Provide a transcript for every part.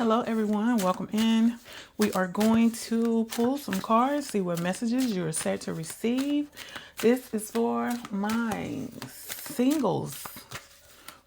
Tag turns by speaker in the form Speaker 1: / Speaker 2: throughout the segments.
Speaker 1: Hello, everyone. Welcome in. We are going to pull some cards, see what messages you're set to receive. This is for my singles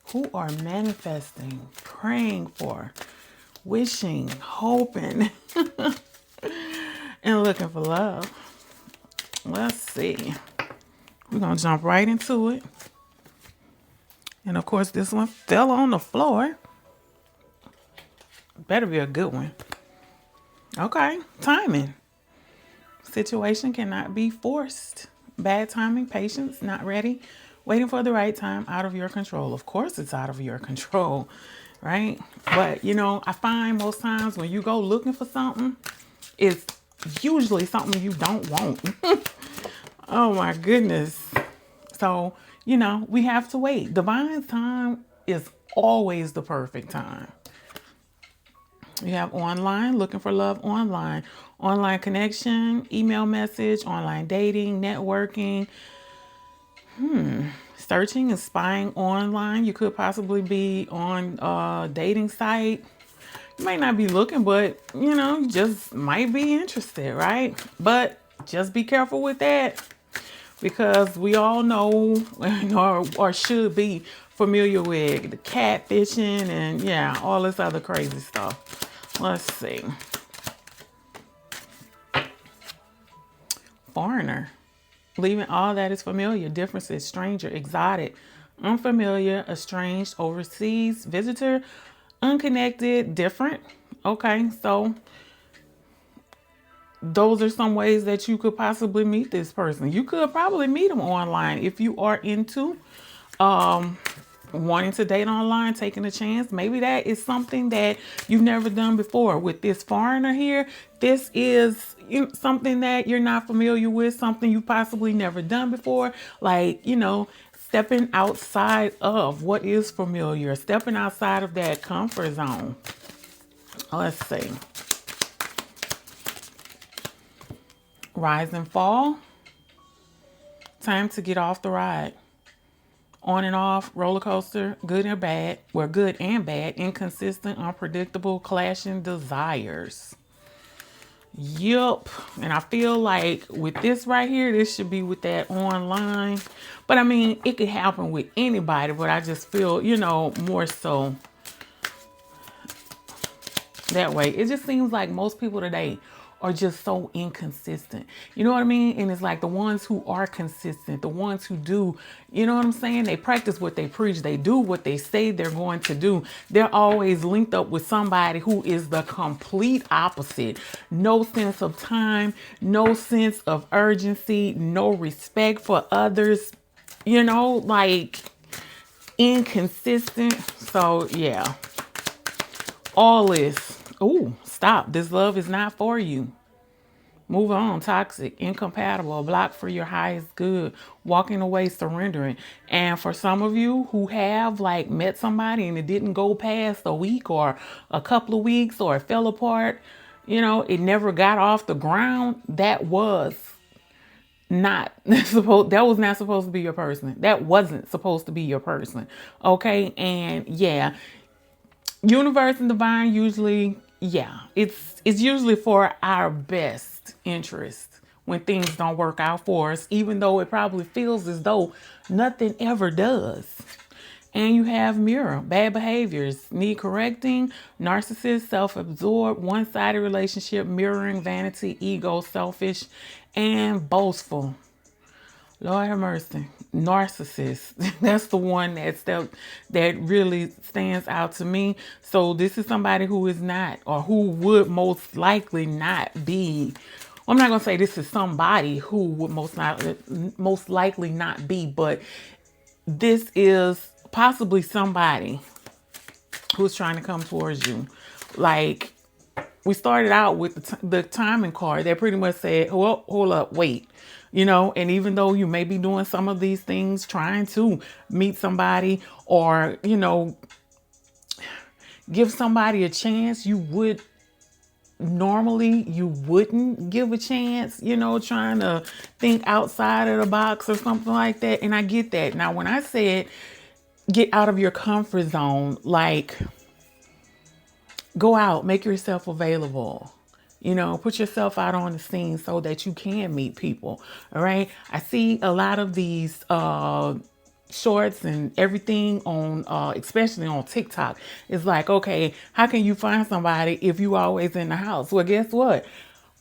Speaker 1: who are manifesting, praying for, wishing, hoping, and looking for love. Let's see. We're going to jump right into it. And of course, this one fell on the floor. Better be a good one. Okay, timing. Situation cannot be forced. Bad timing, patience, not ready, waiting for the right time, out of your control. Of course, it's out of your control, right? But I find most times when you go looking for something, it's usually something you don't want. Oh my goodness. So, we have to wait. Divine time is always the perfect time. You have online, looking for love online, online connection, email message, online dating, networking, searching and spying online. You could possibly be on a dating site. You might not be looking, but you just might be interested, right? But just be careful with that because we all know or should be familiar with the catfishing and all this other crazy stuff. Let's see. Foreigner. Leaving all that is familiar, differences, stranger, exotic, unfamiliar, estranged, overseas, visitor, unconnected, different. Okay, so those are some ways that you could possibly meet this person. You could probably meet them online if you are into wanting to date online, taking a chance. Maybe that is something that you've never done before. With this foreigner here, this is something that you're not familiar with, something you possibly never done before. Like, stepping outside of what is familiar, stepping outside of that comfort zone. Let's see. Rise and fall. Time to get off the ride. On and off, roller coaster, good and bad, well, good and bad, inconsistent, unpredictable, clashing desires. Yup. And I feel like with this right here, this should be with that online. But I mean, it could happen with anybody, but I just feel, more so that way. It just seems like most people today are just so inconsistent. You know what I mean? And it's like the ones who are consistent, the ones who do, you know what I'm saying? They practice what they preach. They do what they say they're going to do. They're always linked up with somebody who is the complete opposite. No sense of time, no sense of urgency, no respect for others, like inconsistent. So yeah, all this. Ooh, stop. This love is not for you. Move on. Toxic, incompatible, block for your highest good, walking away, surrendering. And for some of you who have like met somebody and it didn't go past a week or a couple of weeks or it fell apart, it never got off the ground, that was not supposed to be your person. That wasn't supposed to be your person. Okay? And universe and divine usually, it's usually for our best interest when things don't work out for us, even though it probably feels as though nothing ever does. And you have mirror, bad behaviors, need correcting, narcissist, self-absorbed, one-sided relationship, mirroring, vanity, ego, selfish, and boastful. Lord have mercy. Narcissist. That's the one that really stands out to me. So this is somebody who is not, or who would most likely not be. Well, I'm not gonna say this is somebody who would most likely not be, but this is possibly somebody who's trying to come towards you. Like, we started out with the timing card that pretty much said, well, hold up, wait. And even though you may be doing some of these things, trying to meet somebody or, give somebody a chance, you wouldn't give a chance, trying to think outside of the box or something like that. And I get that. Now, when I said get out of your comfort zone, like, Go out, make yourself available. You know, put yourself out on the scene so that you can meet people. All right. I see a lot of these shorts and everything on especially on TikTok. It's like, okay, how can you find somebody if you always in the house? Well, guess what?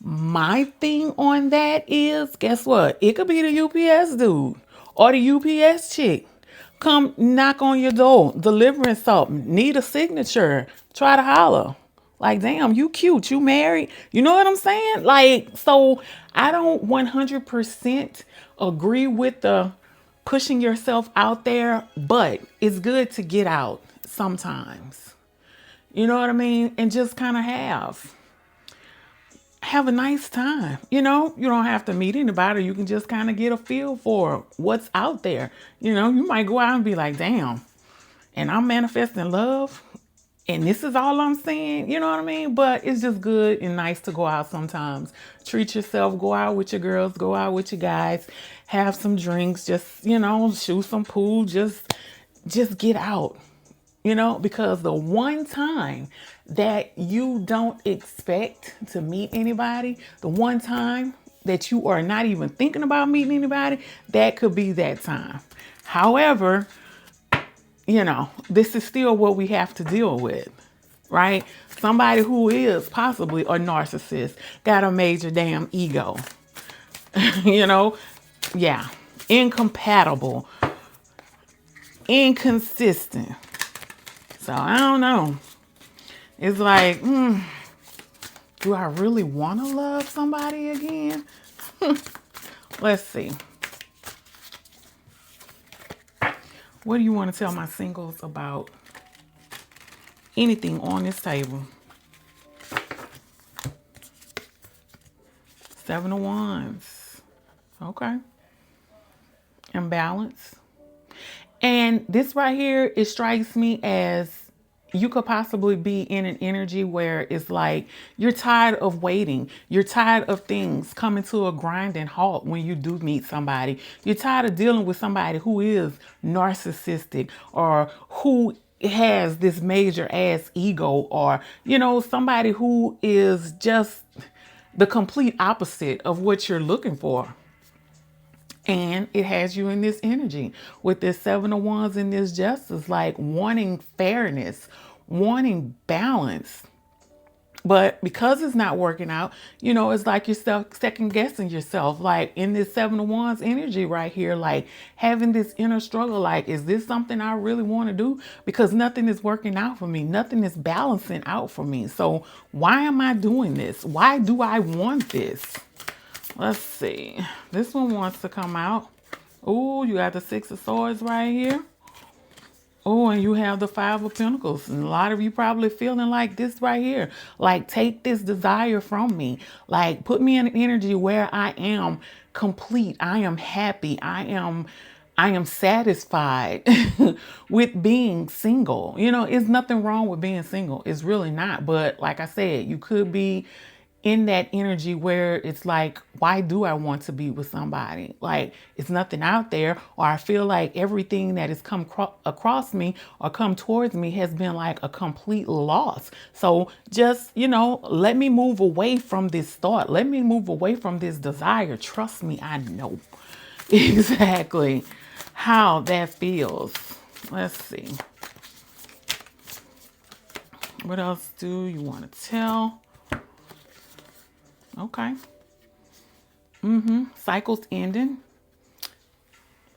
Speaker 1: My thing on that is, guess what? It could be the UPS dude or the UPS chick. Come knock on your door, delivering something, need a signature, try to holler. Like, damn, you cute, you married. You know what I'm saying? Like, so I don't 100% agree with the pushing yourself out there, but it's good to get out sometimes. You know what I mean? And just kind of have a nice time. You know, you don't have to meet anybody. You can just kind of get a feel for what's out there. You know, you might go out and be like, damn, and I'm manifesting love. And this is all I'm saying, you know what I mean? But it's just good and nice to go out sometimes. Treat yourself, go out with your girls, go out with your guys, have some drinks, just, you know, shoot some pool, just get out. You know, because the one time that you don't expect to meet anybody, the one time that you are not even thinking about meeting anybody, that could be that time. However, you know, this is still what we have to deal with, right? Somebody who is possibly a narcissist, got a major damn ego, you know? Yeah. Incompatible, inconsistent. So I don't know. It's like, do I really want to love somebody again? Let's see. What do you want to tell my singles about anything on this table? 7 of Wands. Okay. Imbalance. And this right here, it strikes me as you could possibly be in an energy where it's like you're tired of waiting. You're tired of things coming to a grinding halt when you do meet somebody. You're tired of dealing with somebody who is narcissistic or who has this major ass ego, or, you know, somebody who is just the complete opposite of what you're looking for. And it has you in this energy with this 7 of Wands and this Justice, like wanting fairness, wanting balance. But because it's not working out, you know, it's like you're second guessing yourself. Like in this 7 of Wands energy right here, like having this inner struggle, like, is this something I really want to do? Because nothing is working out for me. Nothing is balancing out for me. So why am I doing this? Why do I want this? Let's see. This one wants to come out. Oh, you got the 6 of Swords right here. Oh, and you have the 5 of Pentacles. And a lot of you probably feeling like this right here. Like, take this desire from me. Like, put me in an energy where I am complete. I am happy. I am satisfied with being single. You know, it's nothing wrong with being single. It's really not. But like I said, you could be in that energy where it's like, why do I want to be with somebody? Like, it's nothing out there, or I feel like everything that has come across me or come towards me has been like a complete loss. So just, you know, let me move away from this thought. Let me move away from this desire. Trust me, I know exactly how that feels. Let's see. What else do you want to tell? Okay. Cycles ending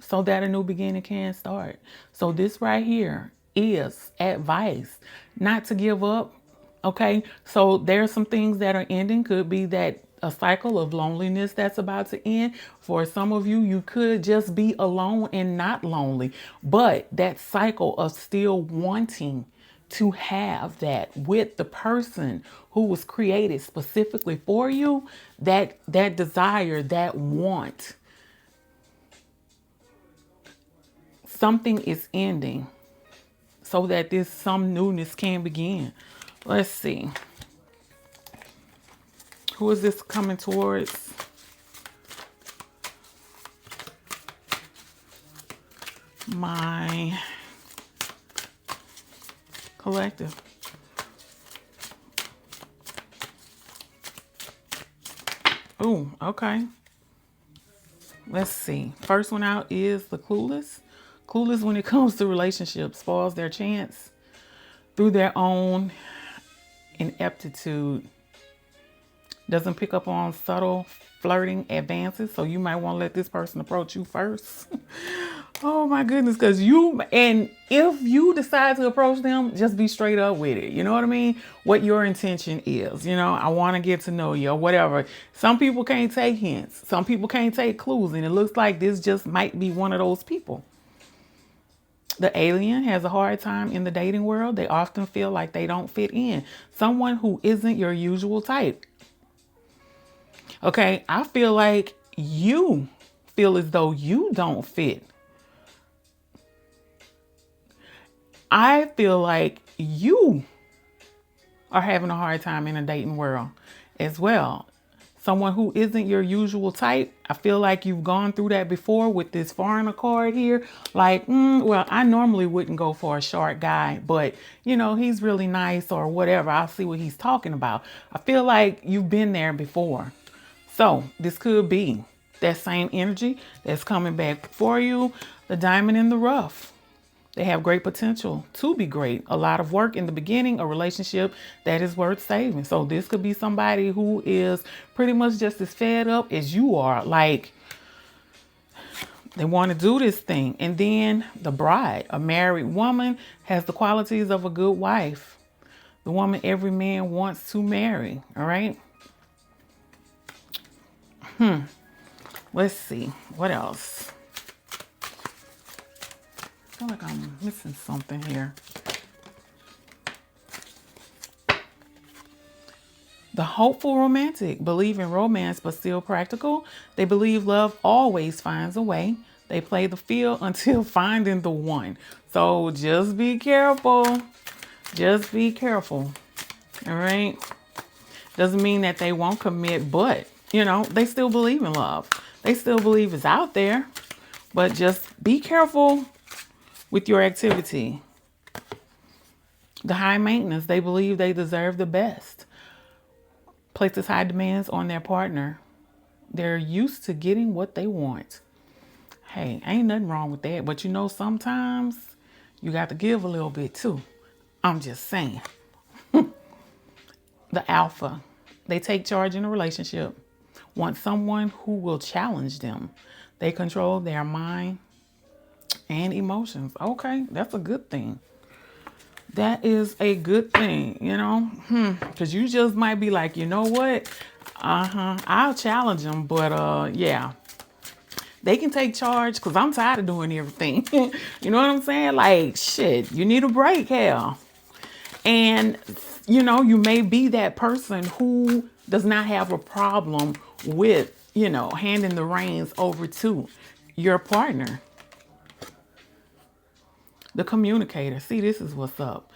Speaker 1: so that a new beginning can start. So this right here is advice not to give up. Okay. So there are some things that are ending. Could be that a cycle of loneliness that's about to end. For some of you, you could just be alone and not lonely. But that cycle of still wanting to have that with the person who was created specifically for you, that desire, that want, something is ending so that this some newness can begin. Let's see. Who is this coming towards? My collective. Ooh, okay. Let's see. First one out is the clueless. Clueless when it comes to relationships, spoils their chance through their own ineptitude. Doesn't pick up on subtle flirting advances, so you might want to let this person approach you first. Oh my goodness, because if you decide to approach them, just be straight up with it. You know what I mean? What your intention is. I want to get to know you or whatever. Some people can't take hints. Some people can't take clues. And it looks like this just might be one of those people. The alien has a hard time in the dating world. They often feel like they don't fit in. Someone who isn't your usual type. Okay, I feel like you feel as though you don't fit. I feel like you are having a hard time in a dating world as well. Someone who isn't your usual type. I feel like you've gone through that before with this foreigner card here. Like, well, I normally wouldn't go for a short guy, but he's really nice or whatever. I'll see what he's talking about. I feel like you've been there before. So this could be that same energy that's coming back for you. The diamond in the rough. They have great potential to be great. A lot of work in the beginning, a relationship that is worth saving. So this could be somebody who is pretty much just as fed up as you are. Like, they want to do this thing. And then the bride, a married woman, has the qualities of a good wife. The woman every man wants to marry. All right. Let's see. What else? I feel like I'm missing something here. The hopeful romantic believe in romance but still practical. They believe love always finds a way. They play the field until finding the one. So just be careful. Just be careful. All right. Doesn't mean that they won't commit, but they still believe in love. They still believe it's out there, but just be careful with your activity. The high maintenance, they believe they deserve the best. Places high demands on their partner. They're used to getting what they want. Hey, ain't nothing wrong with that. But sometimes you got to give a little bit too. I'm just saying. The alpha, they take charge in a relationship. Want someone who will challenge them. They control their mind and emotions. Okay, that's a good thing. That is a good thing, because you just might be like, you know what? I'll challenge them, but yeah, they can take charge because I'm tired of doing everything. You know what I'm saying? Like, shit, you need a break, hell. And, you may be that person who does not have a problem with, handing the reins over to your partner. The communicator. See, this is what's up.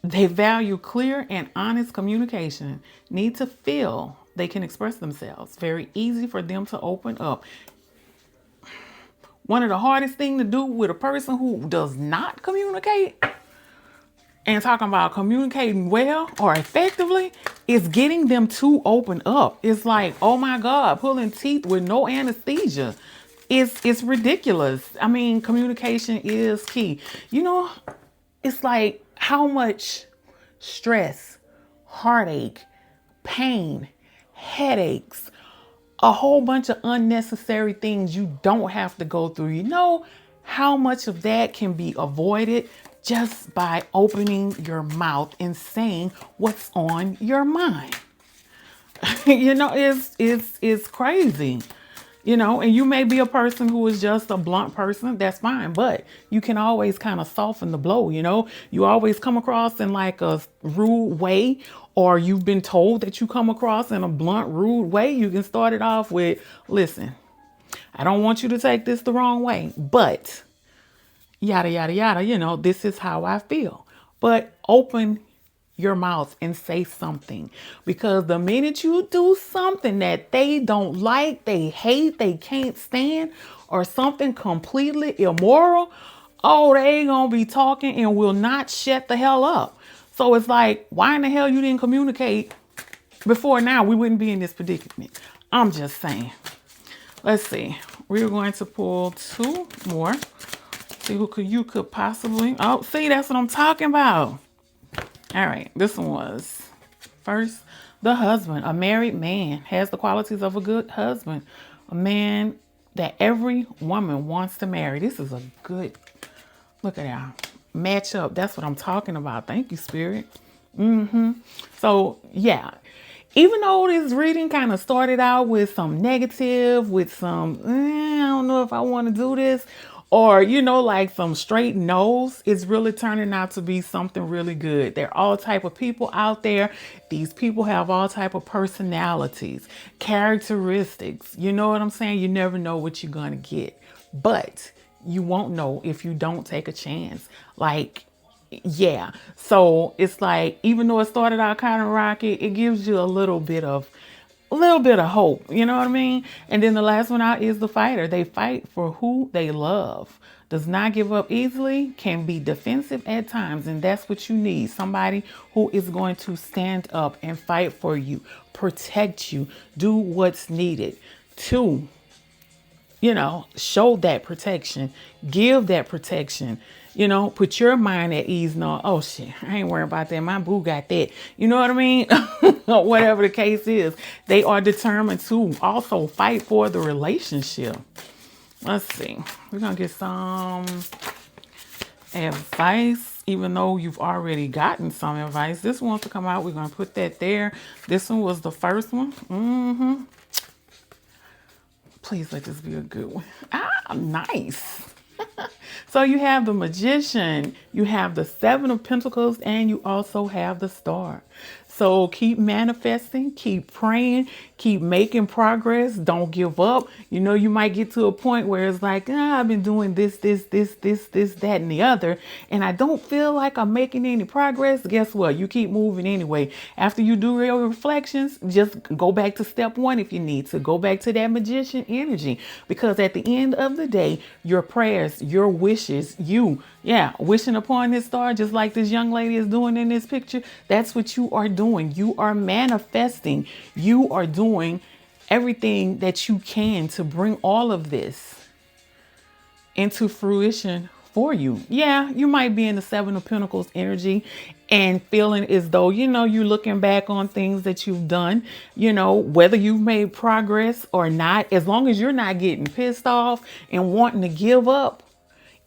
Speaker 1: They value clear and honest communication. Need to feel they can express themselves. Very easy for them to open up. One of the hardest things to do with a person who does not communicate, and talking about communicating well or effectively, is getting them to open up. It's like, oh my God, pulling teeth with no anesthesia. It's ridiculous. I mean, communication is key. It's like how much stress, heartache, pain, headaches, a whole bunch of unnecessary things you don't have to go through. How much of that can be avoided just by opening your mouth and saying what's on your mind. It's crazy. And you may be a person who is just a blunt person. That's fine. But you can always kind of soften the blow. You always come across in like a rude way, or you've been told that you come across in a blunt, rude way. You can start it off with, listen, I don't want you to take this the wrong way, but yada, yada, yada. This is how I feel. But open your mouth and say something, because the minute you do something that they don't like, they hate, they can't stand, or something completely immoral, oh, they gonna be talking and will not shut the hell up. So it's like, why in the hell you didn't communicate before now? We wouldn't be in this predicament. I'm just saying. Let's see. We're going to pull two more. See who you could possibly. Oh, see, that's what I'm talking about. All right. This one was first. The husband, a married man, has the qualities of a good husband. A man that every woman wants to marry. This is a good, look at that. Match up. That's what I'm talking about. Thank you, Spirit. So, yeah. Even though this reading kind of started out with some negative, with some, I don't know if I want to do this, or, like some straight no's, it's really turning out to be something really good. There are all type of people out there. These people have all type of personalities, characteristics. You know what I'm saying? You never know what you're going to get, but you won't know if you don't take a chance. Like, yeah. So it's like, even though it started out kind of rocky, it gives you a little bit of hope. You know what I mean? And then the last one out is the fighter. They fight for who they love. Does not give up easily, can be defensive at times. And that's what you need. Somebody who is going to stand up and fight for you, protect you, do what's needed to, show that protection, give that protection, put your mind at ease. No, oh shit, I ain't worried about that. My boo got that. You know what I mean? Whatever the case is, they are determined to also fight for the relationship. Let's see. We're going to get some advice, even though you've already gotten some advice. This one wants to come out. We're going to put that there. This one was the first one. Please let this be a good one. Nice. So you have the Magician, you have the Seven of Pentacles, and you also have the Star. So keep manifesting, keep praying, keep making progress. Don't give up. You might get to a point where it's like, I've been doing this, that, and the other, and I don't feel like I'm making any progress. Guess what? You keep moving anyway. After you do your reflections, just go back to step one if you need to. Go back to that Magician energy, because at the end of the day, your prayers, your wishes, wishing upon this star, just like this young lady is doing in this picture, that's what you are doing. You are manifesting. You are doing everything that you can to bring all of this into fruition for you. Yeah, you might be in the Seven of Pentacles energy and feeling as though, you're looking back on things that you've done, whether you've made progress or not, as long as you're not getting pissed off and wanting to give up.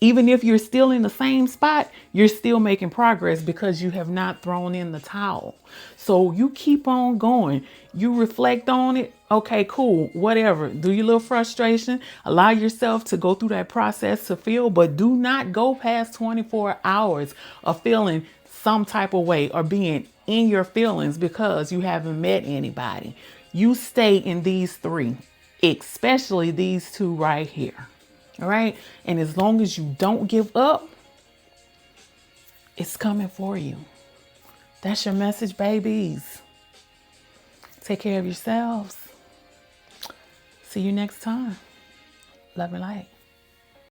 Speaker 1: Even if you're still in the same spot, you're still making progress because you have not thrown in the towel. So you keep on going. You reflect on it. Okay, cool, whatever. Do your little frustration. Allow yourself to go through that process to feel, but do not go past 24 hours of feeling some type of way or being in your feelings because you haven't met anybody. You stay in these three, especially these two right here. All right. And as long as you don't give up, it's coming for you. That's your message, babies. Take care of yourselves. See you next time. Love and light.